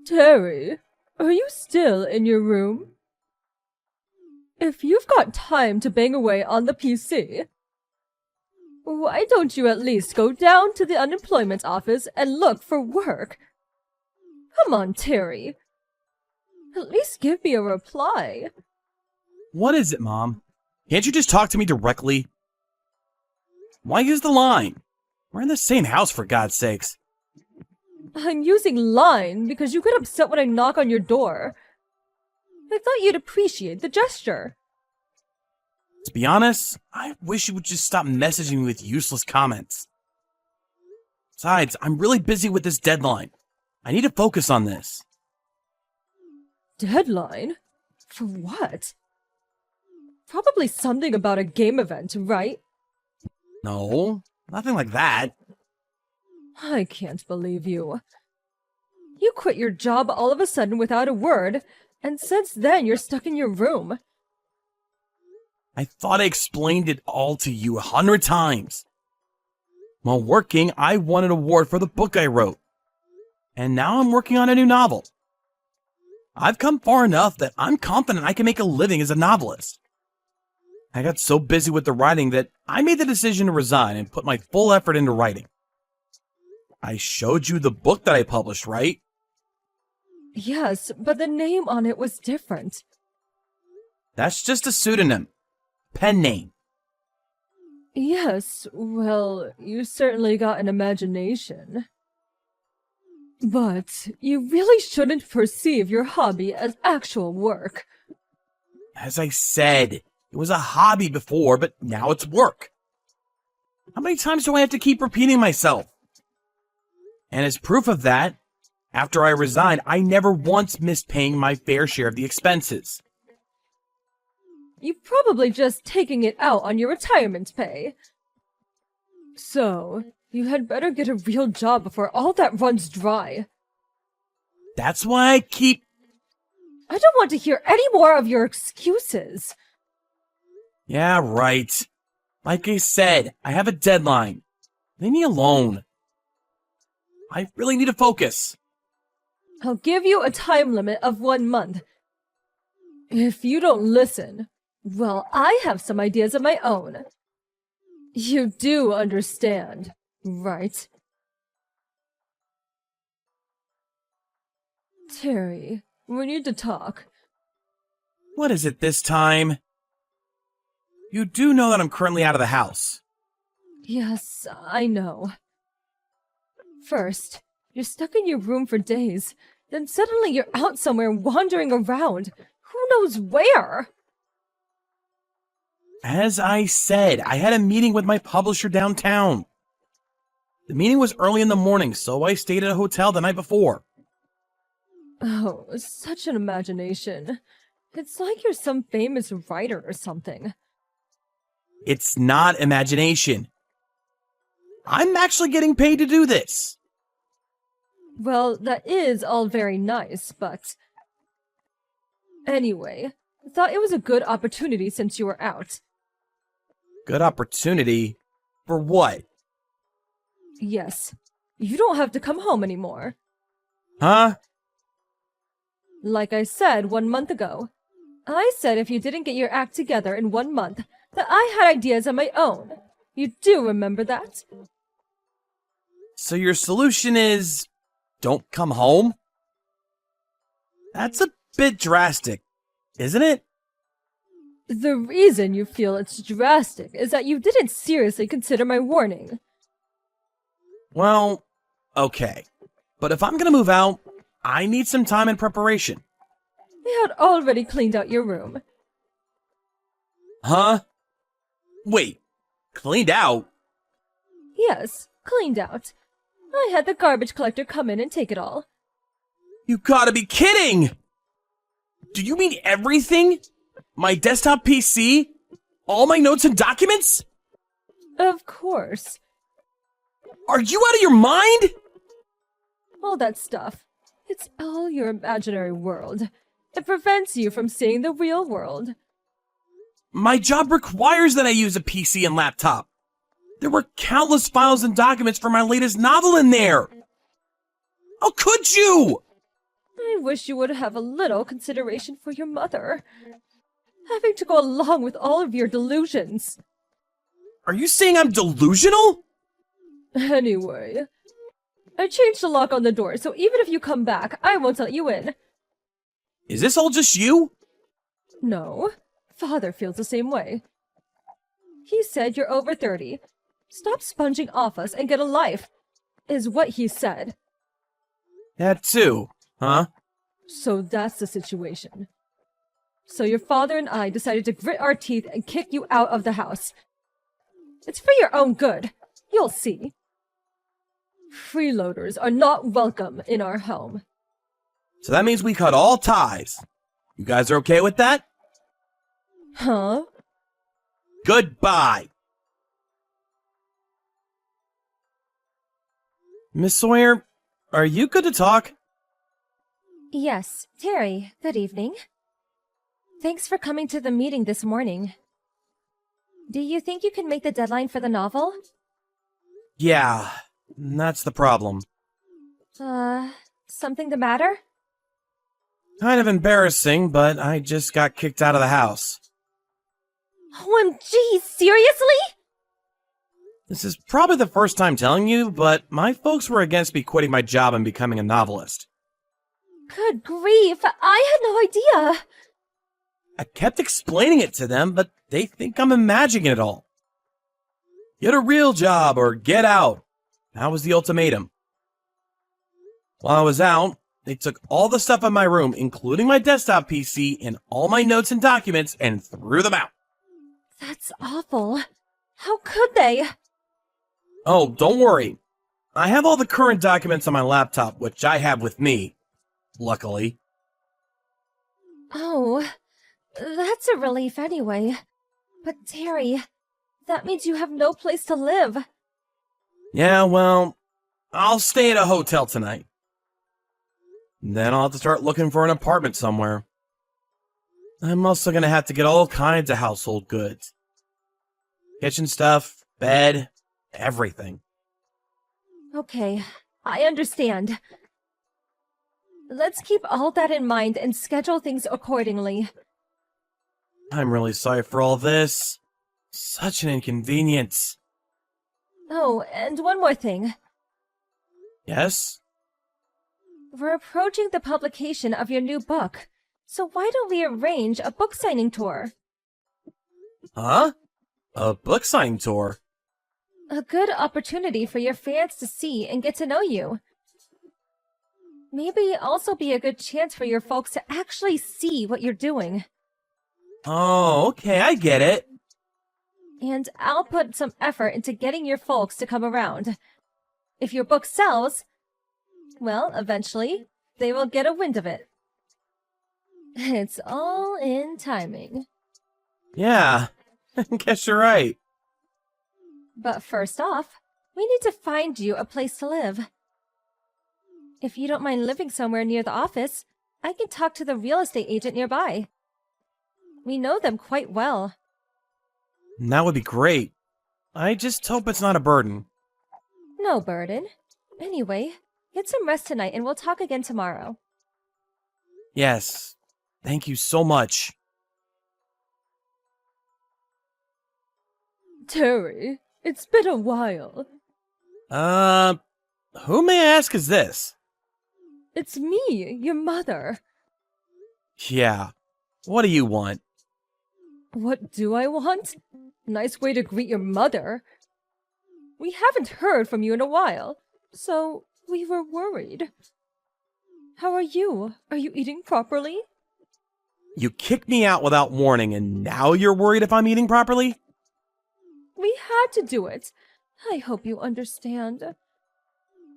Terry, are you still in your room? If you've got time to bang away on the PC, why don't you at least go down to the unemployment office and look for work? Come on, Terry. At least give me a reply. What is it, Mom? Can't you just talk to me directly? Why use the line? We're in the same house, for God's sakes. I'm using line because you get upset when I knock on your door. I thought you'd appreciate the gesture. To be honest, I wish you would just stop messaging me with useless comments. Besides, I'm really busy with this deadline. I need to focus on this. Deadline? For what? Probably something about a game event, right? No, nothing like that. I can't believe you. You quit your job all of a sudden without a word, and since then you're stuck in your room. I thought I explained it all to you 100 times. While working, I won an award for the book I wrote. And now I'm working on a new novel. I've come far enough that I'm confident I can make a living as a novelist. I got so busy with the writing that I made the decision to resign and put my full effort into writing. I showed you the book that I published, right? Yes, but the name on it was different. That's just a pseudonym. Pen name. Yes, well, you certainly got an imagination. But you really shouldn't perceive your hobby as actual work. As I said, it was a hobby before, but now it's work. How many times do I have to keep repeating myself? And as proof of that, after I resigned, I never once missed paying my fair share of the expenses. You're probably just taking it out on your retirement pay. So, you had better get a real job before all that runs dry. That's why I keep... I don't want to hear any more of your excuses. Yeah, right. Like I said, I have a deadline. Leave me alone. I really need to focus. I'll give you a time limit of 1 month. If you don't listen, well, I have some ideas of my own. You do understand, right? Terry, we need to talk. What is it this time? You do know that I'm currently out of the house. Yes, I know. First, you're stuck in your room for days. Then suddenly you're out somewhere wandering around. Who knows where? As I said, I had a meeting with my publisher downtown. The meeting was early in the morning, so I stayed at a hotel the night before. Oh, such an imagination. It's like you're some famous writer or something. It's not imagination. I'm actually getting paid to do this. Well, that is all very nice, but... Anyway, I thought it was a good opportunity since you were out. Good opportunity? For what? Yes, you don't have to come home anymore. Huh? Like I said 1 month ago. I said if you didn't get your act together in 1 month, that I had ideas of my own. You do remember that? So your solution is... don't come home? That's a bit drastic, isn't it? The reason you feel it's drastic is that you didn't seriously consider my warning. Well, okay. But if I'm gonna move out, I need some time in preparation. I had already cleaned out your room. Huh? Wait, cleaned out? Yes, cleaned out. I had the garbage collector come in and take it all. You gotta be kidding! Do you mean everything? My desktop PC? All my notes and documents? Of course. Are you out of your mind? All that stuff. It's all your imaginary world. It prevents you from seeing the real world. My job requires that I use a PC and laptop. There were countless files and documents for my latest novel in there. How could you? I wish you would have a little consideration for your mother. Having to go along with all of your delusions. Are you saying I'm delusional? Anyway, I changed the lock on the door, so even if you come back, I won't let you in. Is this all just you? No, Father feels the same way. He said you're over 30. Stop sponging off us and get a life, is what he said. That too, huh? So that's the situation. So your father and I decided to grit our teeth and kick you out of the house. It's for your own good. You'll see. Freeloaders are not welcome in our home. So that means we cut all ties. You guys are okay with that? Huh? Goodbye. Miss Sawyer, are you good to talk? Yes, Terry, good evening. Thanks for coming to the meeting this morning. Do you think you can make the deadline for the novel? Yeah, that's the problem. Something the matter? Kind of embarrassing, but I just got kicked out of the house. OMG, seriously? This is probably the first time telling you, but my folks were against me quitting my job and becoming a novelist. Good grief, I had no idea. I kept explaining it to them, but they think I'm imagining it all. Get a real job or get out. That was the ultimatum. While I was out, they took all the stuff in my room, including my desktop PC and all my notes and documents, and threw them out. That's awful. How could they? Oh, don't worry. I have all the current documents on my laptop, which I have with me. Luckily. Oh, that's a relief anyway. But Terry, that means you have no place to live. Yeah, well, I'll stay at a hotel tonight. Then I'll have to start looking for an apartment somewhere. I'm also gonna have to get all kinds of household goods. Kitchen stuff, bed, everything. Okay, I understand. Let's keep all that in mind and schedule things accordingly. I'm really sorry for all this. Such an inconvenience. Oh, and one more thing. Yes? We're approaching the publication of your new book, so why don't we arrange a book signing tour? Huh? A book signing tour? A good opportunity for your fans to see and get to know you. Maybe also be a good chance for your folks to actually see what you're doing. Oh, okay, I get it. And I'll put some effort into getting your folks to come around. If your book sells, well, eventually, they will get a wind of it. It's all in timing. Yeah, guess you're right. But first off, we need to find you a place to live. If you don't mind living somewhere near the office, I can talk to the real estate agent nearby. We know them quite well. That would be great. I just hope it's not a burden. No burden. Anyway, get some rest tonight and we'll talk again tomorrow. Yes, thank you so much. Terry, it's been a while. Who may I ask is this? It's me, your mother. Yeah, what do you want? What do I want? Nice way to greet your mother. We haven't heard from you in a while, so we were worried. How are you? Are you eating properly? You kicked me out without warning, and now you're worried if I'm eating properly? We had to do it. I hope you understand.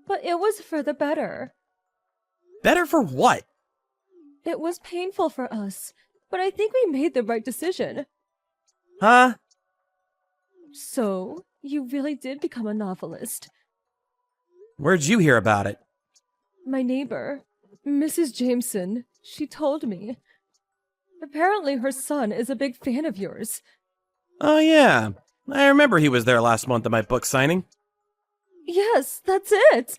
But it was for the better. Better for what? It was painful for us, but I think we made the right decision. Huh? So, you really did become a novelist. Where'd you hear about it? My neighbor, Mrs. Jameson, she told me. Apparently her son is a big fan of yours. Oh yeah, I remember he was there last month at my book signing. Yes, that's it!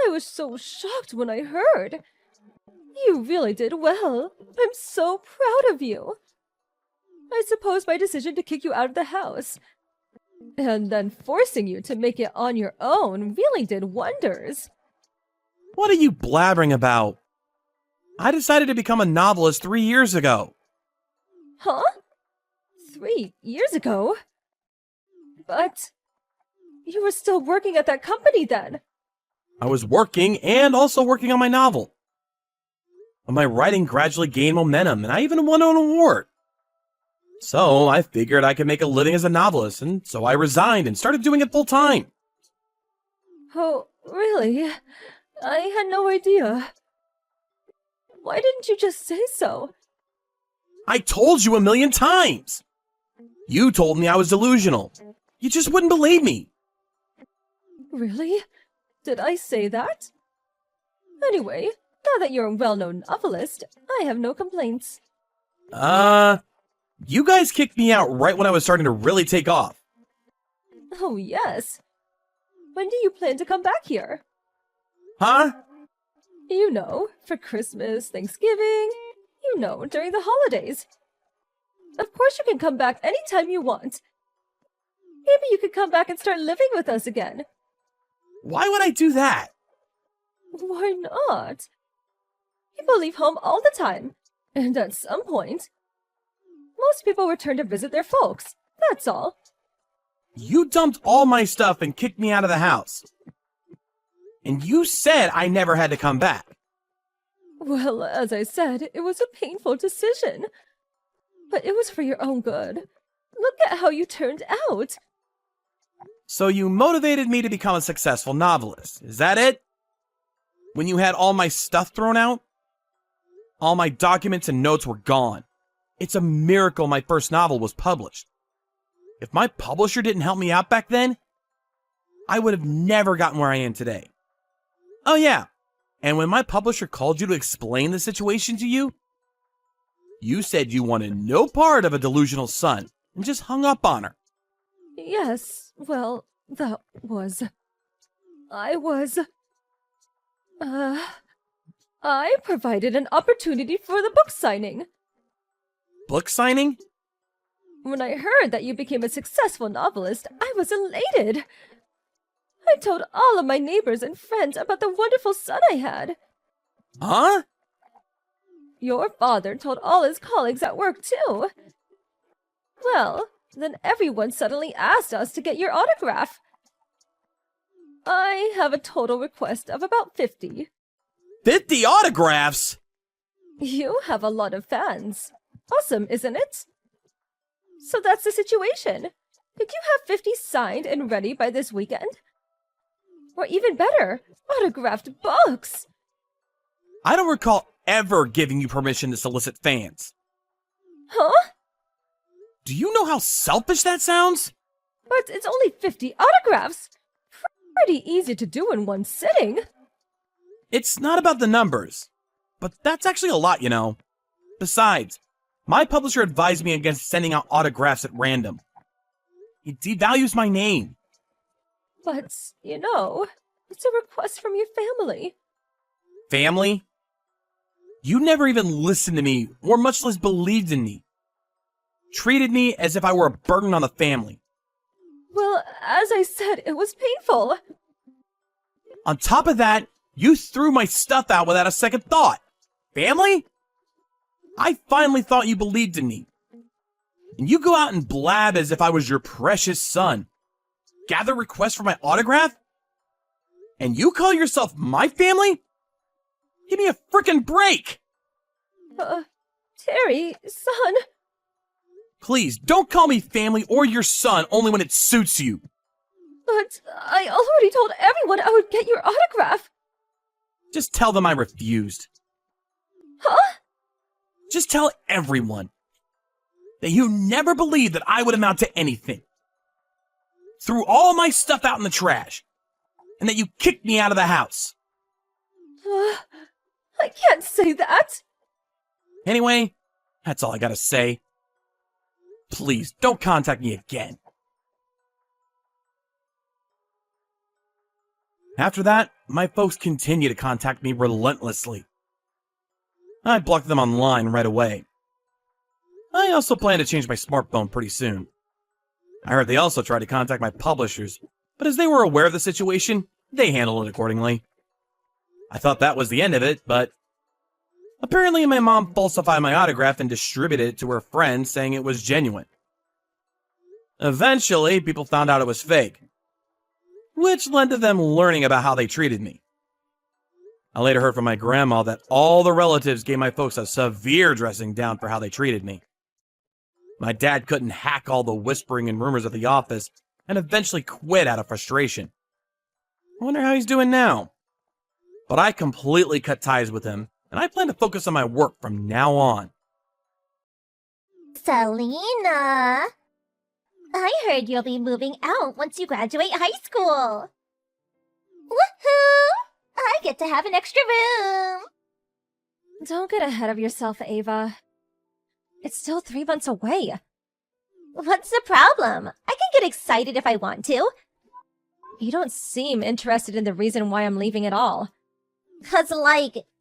I was so shocked when I heard. You really did well. I'm so proud of you. I suppose my decision to kick you out of the house and then forcing you to make it on your own really did wonders. What are you blabbering about? I decided to become a novelist 3 years ago. Huh? 3 years ago? But you were still working at that company then. I was working and also working on my novel. My writing gradually gained momentum, and I even won an award. So I figured I could make a living as a novelist, and so I resigned and started doing it full time. Oh, really? I had no idea. Why didn't you just say so? I told you 1,000,000 times! You told me I was delusional. You just wouldn't believe me. Really? Did I say that? Anyway, now that you're a well-known novelist, I have no complaints. You guys kicked me out right when I was starting to really take off. Oh, yes. When do you plan to come back here? Huh? You know, for Christmas, Thanksgiving, during the holidays. Of course you can come back anytime you want. Maybe you could come back and start living with us again. Why would I do that? Why not? People leave home all the time, and at some point, most people return to visit their folks. That's all. You dumped all my stuff and kicked me out of the house. And you said I never had to come back. Well, as I said, it was a painful decision. But it was for your own good. Look at how you turned out. So you motivated me to become a successful novelist. Is that it? When you had all my stuff thrown out? All my documents and notes were gone. It's a miracle my first novel was published. If my publisher didn't help me out back then, I would have never gotten where I am today. Oh yeah, and when my publisher called you to explain the situation to you, you said you wanted no part of a delusional son and just hung up on her. Yes, well, that was... I provided an opportunity for the book signing. Book signing? When I heard that you became a successful novelist, I was elated. I told all of my neighbors and friends about the wonderful son I had. Huh? Your father told all his colleagues at work, too. Well, then everyone suddenly asked us to get your autograph. I have a total request of about 50. 50 autographs? You have a lot of fans. Awesome, isn't it? So that's the situation. Could you have 50 signed and ready by this weekend? Or even better, autographed books. I don't recall ever giving you permission to solicit fans. Huh? Do you know how selfish that sounds? But it's only 50 autographs. Pretty easy to do in one sitting. It's not about the numbers, but that's actually a lot, you know. Besides, my publisher advised me against sending out autographs at random. It devalues my name. But, it's a request from your family. Family? You never even listened to me, or much less believed in me. Treated me as if I were a burden on the family. Well, as I said, it was painful. On top of that, you threw my stuff out without a second thought. Family? I finally thought you believed in me. And you go out and blab as if I was your precious son. Gather requests for my autograph? And you call yourself my family? Give me a frickin' break! Terry, son... Please, don't call me family or your son only when it suits you. But I already told everyone I would get your autograph. Just tell them I refused. Huh? Just tell everyone that you never believed that I would amount to anything. Threw all my stuff out in the trash. And that you kicked me out of the house. I can't say that. Anyway, that's all I gotta say. Please, don't contact me again. After that, my folks continued to contact me relentlessly. I blocked them online right away. I also plan to change my smartphone pretty soon. I heard they also tried to contact my publishers, but as they were aware of the situation, they handled it accordingly. I thought that was the end of it, but apparently my mom falsified my autograph and distributed it to her friends saying it was genuine. Eventually, people found out it was fake, which led to them learning about how they treated me. I later heard from my grandma that all the relatives gave my folks a severe dressing down for how they treated me. My dad couldn't hack all the whispering and rumors at the office and eventually quit out of frustration. I wonder how he's doing now. But I completely cut ties with him, and I plan to focus on my work from now on. Selena, I heard you'll be moving out once you graduate high school. Woohoo! I get to have an extra room. Don't get ahead of yourself, Ava. It's still 3 months away. What's the problem? I can get excited if I want to. You don't seem interested in the reason why I'm leaving at all. 'Cause,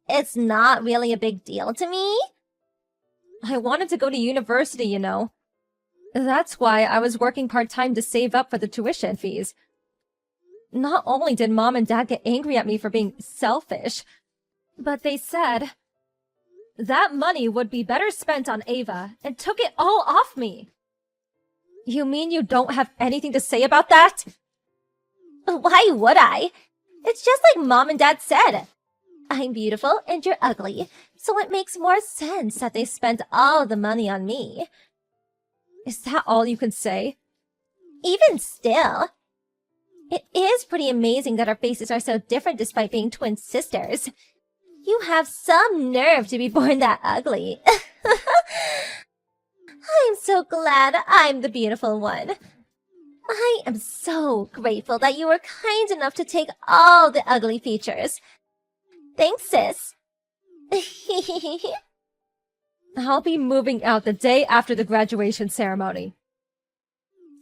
it's not really a big deal to me. I wanted to go to university, you know. That's why I was working part-time to save up for the tuition fees. Not only did Mom and Dad get angry at me for being selfish, but they said that money would be better spent on Ava and took it all off me. You mean you don't have anything to say about that? Why would I? It's just like Mom and Dad said. I'm beautiful and you're ugly, so it makes more sense that they spent all the money on me. Is that all you can say? Even still, it is pretty amazing that our faces are so different despite being twin sisters. You have some nerve to be born that ugly. I'm so glad I'm the beautiful one. I am so grateful that you were kind enough to take all the ugly features. Thanks, sis. I'll be moving out the day after the graduation ceremony.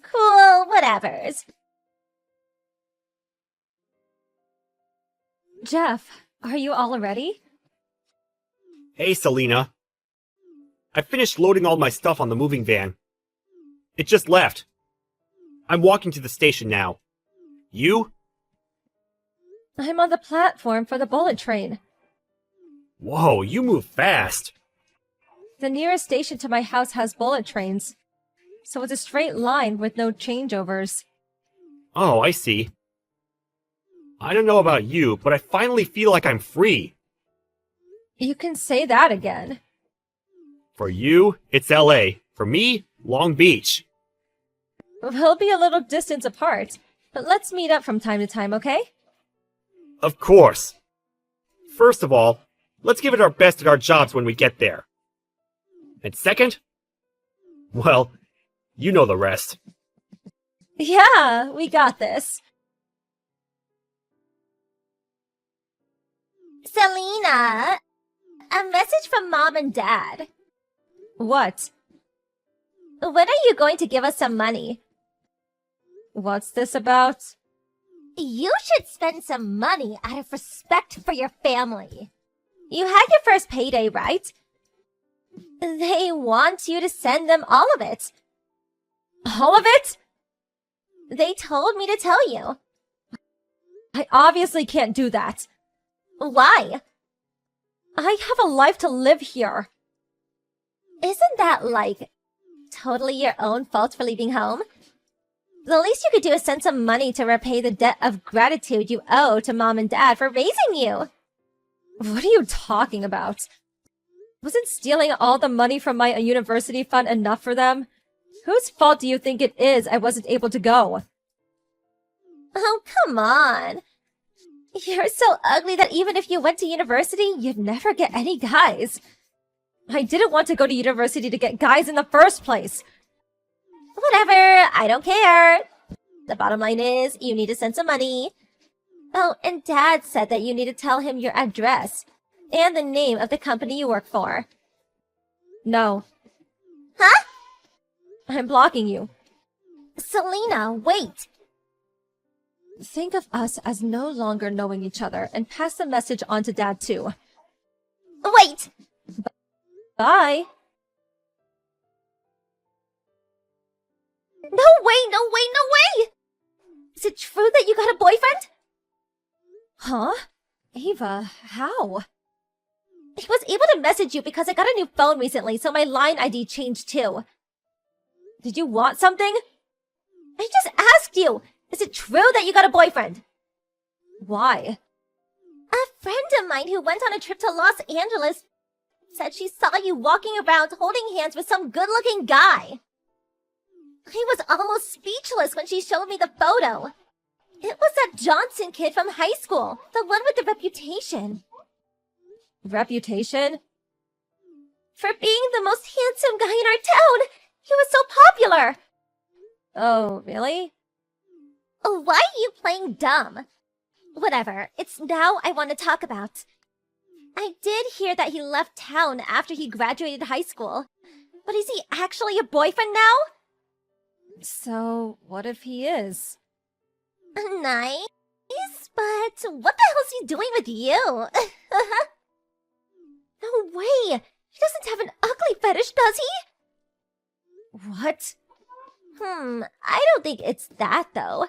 Cool, whatevers. Jeff, are you all ready? Hey, Selena. I finished loading all my stuff on the moving van. It just left. I'm walking to the station now. You? I'm on the platform for the bullet train. Whoa, you move fast. The nearest station to my house has bullet trains, so it's a straight line with no changeovers. Oh, I see. I don't know about you, but I finally feel like I'm free. You can say that again. For you, it's LA. For me, Long Beach. We'll be a little distance apart, but let's meet up from time to time, okay? Of course. First of all, let's give it our best at our jobs when we get there. And second? Well, you know the rest. Yeah, we got this. Selena, a message from Mom and Dad. What? When are you going to give us some money? What's this about? You should spend some money out of respect for your family. You had your first payday, right? They want you to send them all of it. All of it? They told me to tell you. I obviously can't do that. Why? I have a life to live here. Isn't that, totally your own fault for leaving home? The least you could do is send some money to repay the debt of gratitude you owe to Mom and Dad for raising you. What are you talking about? Wasn't stealing all the money from my university fund enough for them? Whose fault do you think it is I wasn't able to go? Oh, come on. You're so ugly that even if you went to university, you'd never get any guys. I didn't want to go to university to get guys in the first place. Whatever, I don't care. The bottom line is, you need to send some money. Oh, and Dad said that you need to tell him your address and the name of the company you work for. No. Huh? I'm blocking you. Selena, wait. Think of us as no longer knowing each other and pass the message on to Dad too. Wait! Bye. No way, no way, no way! Is it true that you got a boyfriend? Huh? Ava, how? I was able to message you because I got a new phone recently, so my line ID changed too. Did you want something? I just asked you! Is it true that you got a boyfriend? Why? A friend of mine who went on a trip to Los Angeles said she saw you walking around holding hands with some good-looking guy. I was almost speechless when she showed me the photo. It was that Johnson kid from high school, the one with the reputation. Reputation? For being the most handsome guy in our town! He was so popular! Oh, really? Oh, why are you playing dumb? Whatever, it's now I want to talk about. I did hear that he left town after he graduated high school. But is he actually a boyfriend now? So, what if he is? Nice, but what the hell's he doing with you? No way! He doesn't have an ugly fetish, does he? What? I don't think it's that, though.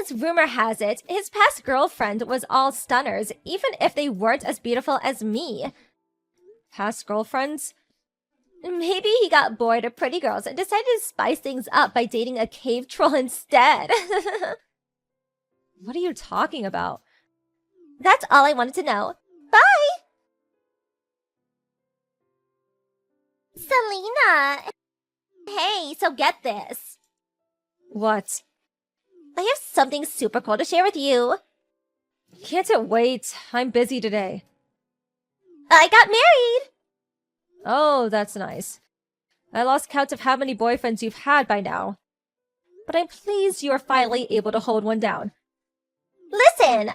As rumor has it, his past girlfriend was all stunners, even if they weren't as beautiful as me. Past girlfriends? Maybe he got bored of pretty girls and decided to spice things up by dating a cave troll instead. What are you talking about? That's all I wanted to know. Bye! Selena! Hey, so get this. What? I have something super cool to share with you. Can't it wait? I'm busy today. I got married! Oh, that's nice. I lost count of how many boyfriends you've had by now. But I'm pleased you are finally able to hold one down. Listen!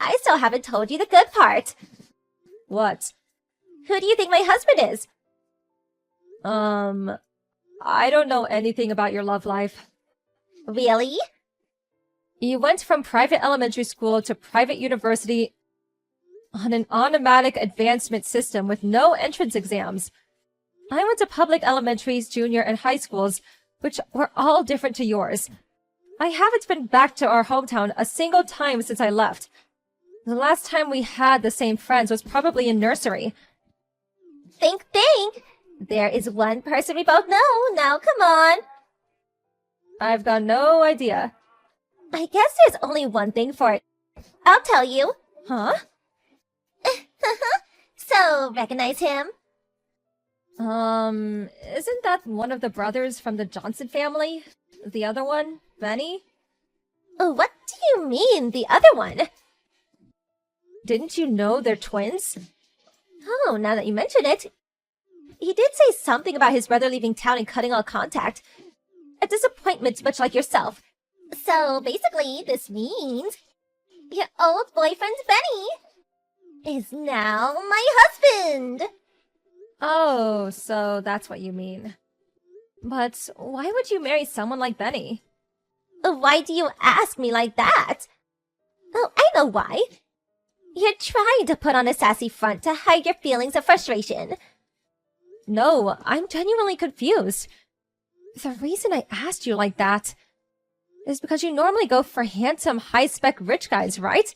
I still haven't told you the good part. What? Who do you think my husband is? I don't know anything about your love life. Really? You went from private elementary school to private university on an automatic advancement system with no entrance exams. I went to public elementaries, junior, and high schools, which were all different to yours. I haven't been back to our hometown a single time since I left. The last time we had the same friends was probably in nursery. Think. There is one person we both know. Now, come on. I've got no idea. I guess there's only one thing for it. I'll tell you. Huh? So, recognize him? Isn't that one of the brothers from the Johnson family? The other one? Benny? What do you mean, the other one? Didn't you know they're twins? Oh, now that you mention it. He did say something about his brother leaving town and cutting all contact. A disappointment much like yourself. So, basically, this means your old boyfriend, Benny, is now my husband. Oh, so that's what you mean. But why would you marry someone like Benny? Why do you ask me like that? Oh, I know why. You're trying to put on a sassy front to hide your feelings of frustration. No, I'm genuinely confused. The reason I asked you like that is because you normally go for handsome, high-spec rich guys, right?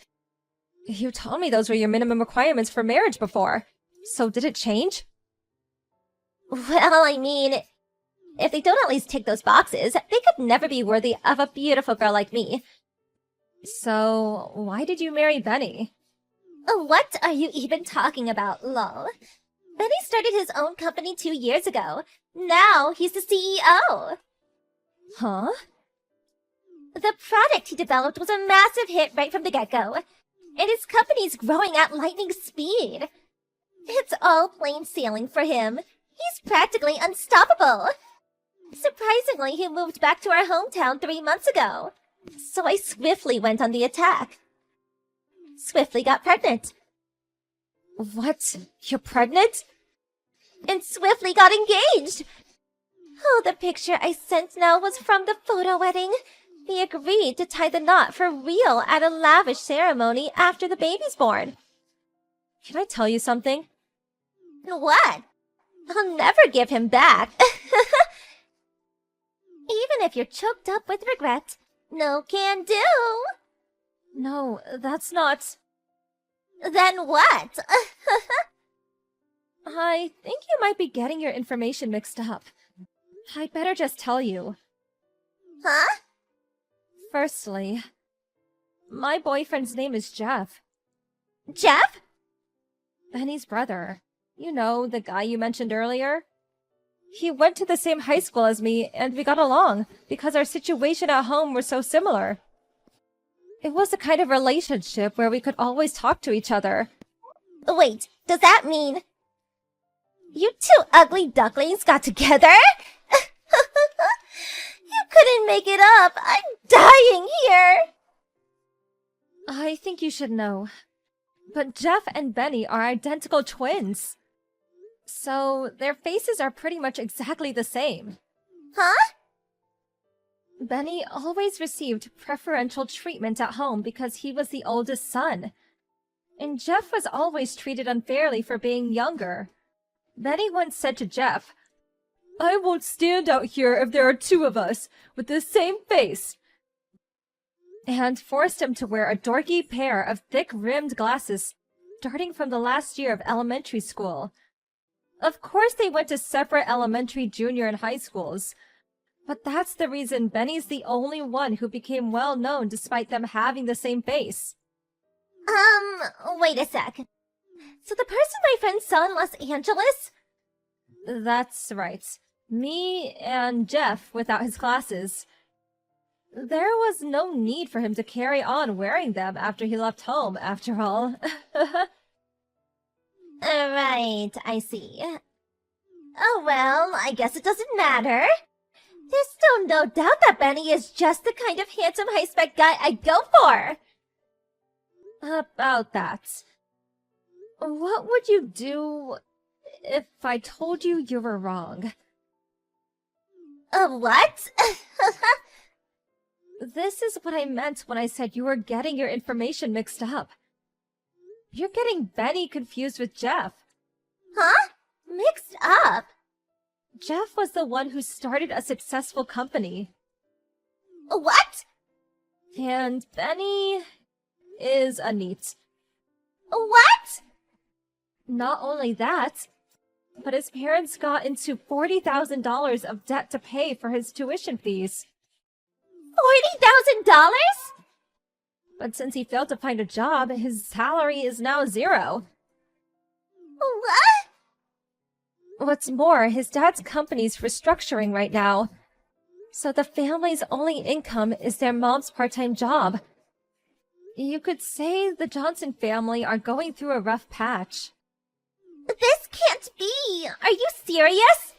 You told me those were your minimum requirements for marriage before. So did it change? Well, I mean, if they don't at least tick those boxes, they could never be worthy of a beautiful girl like me. So, why did you marry Benny? What are you even talking about, lol? Benny started his own company 2 years ago. Now he's the CEO. Huh? The product he developed was a massive hit right from the get-go, and his company's growing at lightning speed. It's all plain sailing for him. He's practically unstoppable. Surprisingly, he moved back to our hometown 3 months ago, so I swiftly went on the attack. Swiftly got pregnant. What? You're pregnant? And swiftly got engaged. Oh, the picture I sent now was from the photo wedding. We agreed to tie the knot for real at a lavish ceremony after the baby's born. Can I tell you something? What? I'll never give him back. Even if you're choked up with regret, no can do. No, that's not... Then what? I think you might be getting your information mixed up. I'd better just tell you. Huh? Firstly, my boyfriend's name is Jeff. Jeff? Benny's brother. You know, the guy you mentioned earlier? He went to the same high school as me, and we got along because our situation at home was so similar. It was the kind of relationship where we could always talk to each other. Wait, does that mean you two ugly ducklings got together? You couldn't make it up. I'm dying here. I think you should know. But Jeff and Benny are identical twins. So their faces are pretty much exactly the same. Huh? Benny always received preferential treatment at home because he was the oldest son. And Jeff was always treated unfairly for being younger. Benny once said to Jeff, "I won't stand out here if there are two of us with the same face," and forced him to wear a dorky pair of thick-rimmed glasses starting from the last year of elementary school. Of course they went to separate elementary, junior, and high schools. But that's the reason Benny's the only one who became well known despite them having the same face. Wait a sec. So the person my friend saw in Los Angeles? That's right. Me and Jeff without his glasses. There was no need for him to carry on wearing them after he left home, after all. Right, I see. Oh well, I guess it doesn't matter. There's still no doubt that Benny is just the kind of handsome high-spec guy I'd go for. About that. What would you do if I told you you were wrong? What? This is what I meant when I said you were getting your information mixed up. You're getting Benny confused with Jeff. Huh? Mixed up? Jeff was the one who started a successful company. What? And Benny is a NEET. What? Not only that, but his parents got into $40,000 of debt to pay for his tuition fees. $40,000? But since he failed to find a job, his salary is now $0. What? What's more, his dad's company's restructuring right now. So the family's only income is their mom's part-time job. You could say the Johnson family are going through a rough patch. This can't be! Are you serious?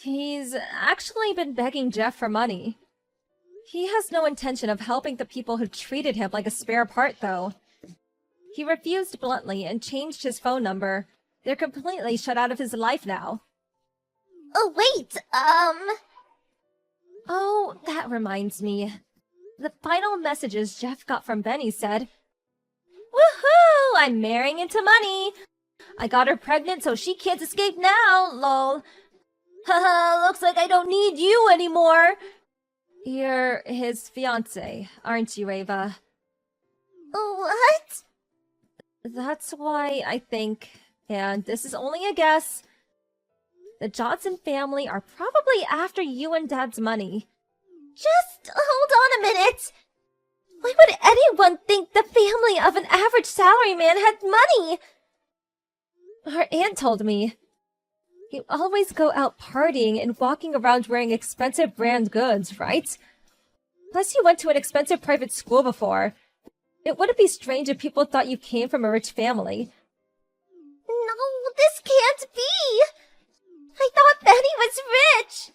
He's actually been begging Jeff for money. He has no intention of helping the people who treated him like a spare part, though. He refused bluntly and changed his phone number. They're completely shut out of his life now. Oh, wait, Oh, that reminds me. The final messages Jeff got from Benny said, "Woohoo! I'm marrying into money! I got her pregnant so she can't escape now, lol. Haha, looks like I don't need you anymore." You're his fiancé, aren't you, Ava? What? That's why I think, and this is only a guess, the Johnson family are probably after you and Dad's money. Just hold on a minute. Why would anyone think the family of an average salaryman had money? Our aunt told me. You always go out partying and walking around wearing expensive brand goods, right? Plus you went to an expensive private school before. It wouldn't be strange if people thought you came from a rich family. No, this can't be! I thought Benny was rich!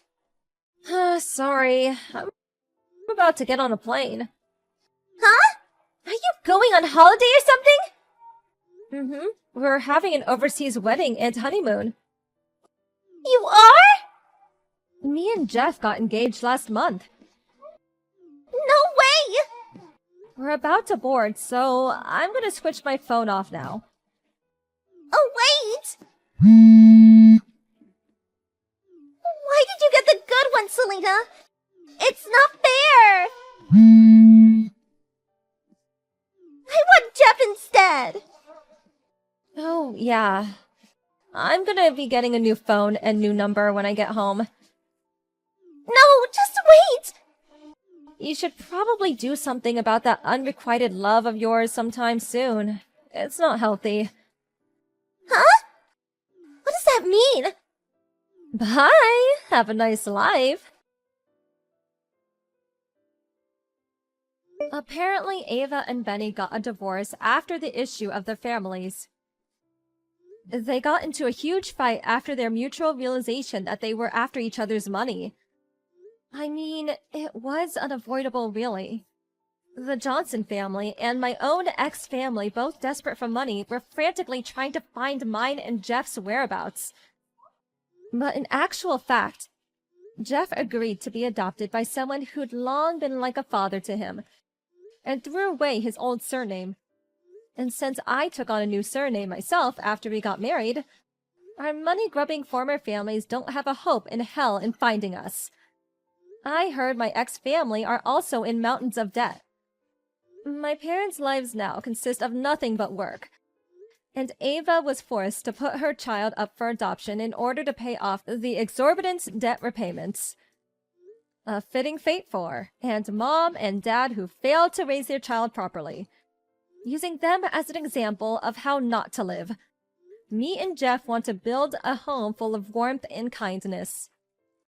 Sorry. I'm about to get on a plane. Huh? Are you going on holiday or something? Mm-hmm. We're having an overseas wedding and honeymoon. You are? Me and Jeff got engaged last month. No way! We're about to board, so I'm gonna switch my phone off now. Oh, wait! Why did you get the good one, Selena? It's not fair! I want Jeff instead! Oh, yeah. I'm gonna be getting a new phone and new number when I get home. No, just wait! You should probably do something about that unrequited love of yours sometime soon. It's not healthy. Huh? What does that mean? Bye! Have a nice life. Apparently, Ava and Benny got a divorce after the issue of their families. They got into a huge fight after their mutual realization that they were after each other's money. I mean, it was unavoidable, really. The Johnson family and my own ex-family, both desperate for money, were frantically trying to find mine and Jeff's whereabouts. But in actual fact, Jeff agreed to be adopted by someone who'd long been like a father to him, and threw away his old surname. And since I took on a new surname myself after we got married, our money-grubbing former families don't have a hope in hell in finding us. I heard my ex-family are also in mountains of debt. My parents' lives now consist of nothing but work, and Ava was forced to put her child up for adoption in order to pay off the exorbitant debt repayments. A fitting fate for and mom and dad who failed to raise their child properly, using them as an example of how not to live. Me and Jeff want to build a home full of warmth and kindness.